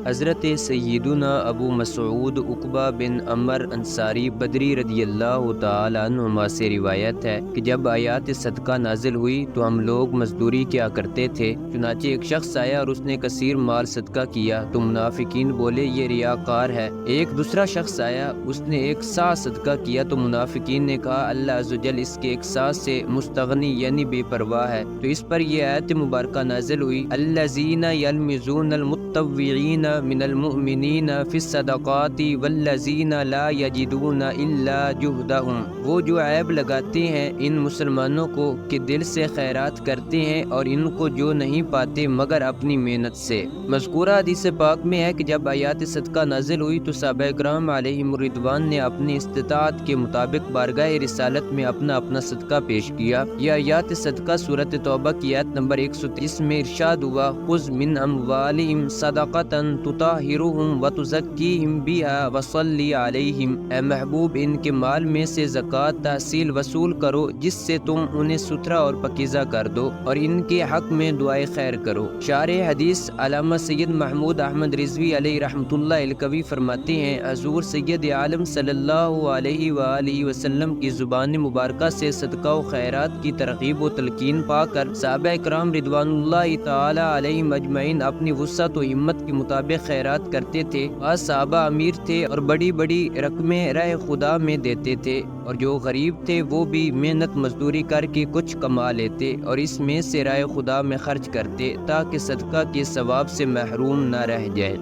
حضرت سیدنا ابو مسعود عقبہ بن عمر انصاری بدری رضی اللہ تعالی عنہما سے روایت ہے کہ جب آیات صدقہ نازل ہوئی تو ہم لوگ مزدوری کیا کرتے تھے، چنانچہ ایک شخص آیا اور اس نے کثیر مال صدقہ کیا تو منافقین بولے یہ ریاکار ہے۔ ایک دوسرا شخص آیا، اس نے ایک سا صدقہ کیا تو منافقین نے کہا اللہ عز و جل اس کے ایک سا سے مستغنی یعنی بے پرواہ ہے، تو اس پر یہ آیت مبارکہ نازل ہوئی الذین یلمزون المتطوعین من المؤمنین فی الصدقات والذین لا یجدون الا جہدہم، وہ جو عیب لگاتے ہیں ان مسلمانوں کو کہ دل سے خیرات کرتے ہیں اور ان کو جو نہیں پاتے مگر اپنی محنت سے۔ مذکورہ حدیث پاک میں ہے کہ جب آیات صدقہ نازل ہوئی تو صحابہ کرام علیہم الرضوان نے اپنی استطاعت کے مطابق بارگاہ رسالت میں اپنا اپنا صدقہ پیش کیا۔ یہ آیات صدقہ سورۃ توبہ کی آیت نمبر 130 میں ارشاد ہوا خذ من اموالہم صدقۃ تطہرہم وتزکیہم بہا وصلی علیہم، اے محبوب ان کے مال میں سے زکوٰۃ تحصیل وصول کرو جس سے تم انہیں ستھرا اور پاکیزہ کر دو اور ان کے حق میں دعائے خیر کرو۔ شارح حدیث علامہ سید محمود احمد رضوی علیہ رحمۃ اللہ القوی فرماتے ہیں حضور سید عالم صلی اللہ علیہ وآلہ وسلم کی زبان مبارکہ سے صدقہ و خیرات کی ترغیب و تلقین پا کر صحابہ کرام رضوان اللہ تعالی علیہم اجمعین اپنی وسعت و ہمت کے مطابق خیرات کرتے تھے۔ بعض صحابہ امیر تھے اور بڑی بڑی رقمیں راہ خدا میں دیتے تھے، اور جو غریب تھے وہ بھی محنت مزدوری کر کے کچھ کما لیتے اور اس میں سے راہ خدا میں خرچ کرتے تاکہ صدقہ کے ثواب سے محروم نہ رہ جائے۔